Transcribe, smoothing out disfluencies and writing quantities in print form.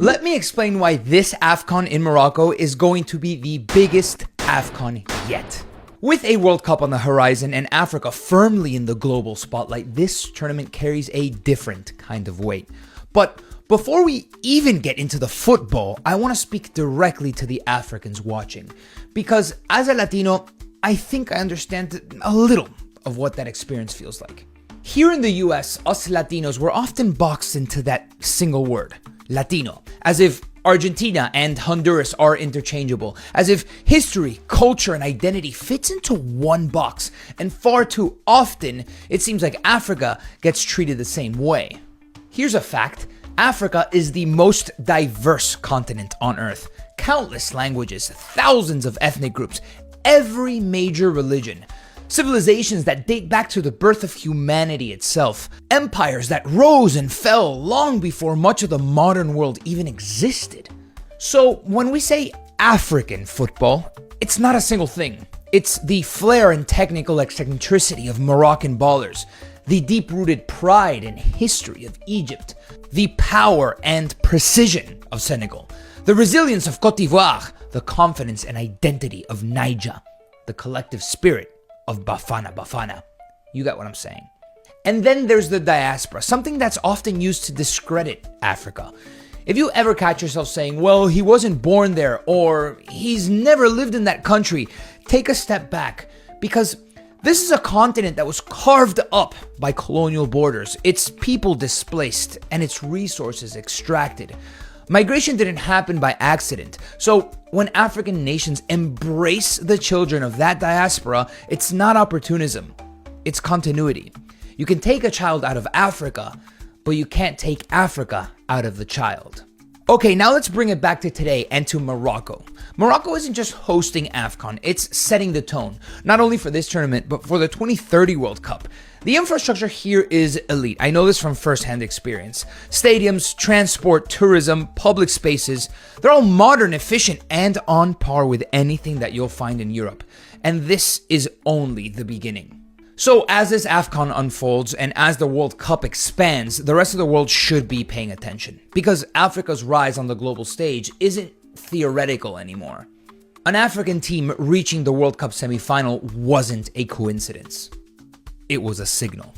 Let me explain why this AFCON in Morocco is going to be the biggest AFCON yet. With a World Cup on the horizon and Africa firmly in the global spotlight, this tournament carries a different kind of weight. But before we even get into the football, I want to speak directly to the Africans watching. Because as a Latino, I think I understand a little of what that experience feels like. Here in the US, us Latinos were often boxed into that single word, Latino, as if Argentina and Honduras are interchangeable, as if history, culture, and identity fits into one box, and far too often, it seems like Africa gets treated the same way. Here's a fact: Africa is the most diverse continent on Earth. Countless languages, thousands of ethnic groups, every major religion. Civilizations that date back to the birth of humanity itself. Empires that rose and fell long before much of the modern world even existed. So when we say African football, it's not a single thing. It's the flair and technical eccentricity of Moroccan ballers, the deep-rooted pride and history of Egypt, the power and precision of Senegal, the resilience of Côte d'Ivoire, the confidence and identity of Niger, the collective spirit of Bafana. You got what I'm saying. And then there's the diaspora, something that's often used to discredit Africa. If you ever catch yourself saying, well, he wasn't born there, or he's never lived in that country, take a step back, because this is a continent that was carved up by colonial borders, its people displaced, and its resources extracted. Migration didn't happen by accident. So when African nations embrace the children of that diaspora, it's not opportunism, it's continuity. You can take a child out of Africa, but you can't take Africa out of the child. Okay, now let's bring it back to today and to Morocco. Morocco isn't just hosting AFCON, it's setting the tone, not only for this tournament, but for the 2030 World Cup. The infrastructure here is elite. I know this from firsthand experience. Stadiums, transport, tourism, public spaces, they're all modern, efficient, and on par with anything that you'll find in Europe. And this is only the beginning. So as this AFCON unfolds and as the World Cup expands, the rest of the world should be paying attention. Because Africa's rise on the global stage isn't theoretical anymore. An African team reaching the World Cup semifinal wasn't a coincidence. It was a signal.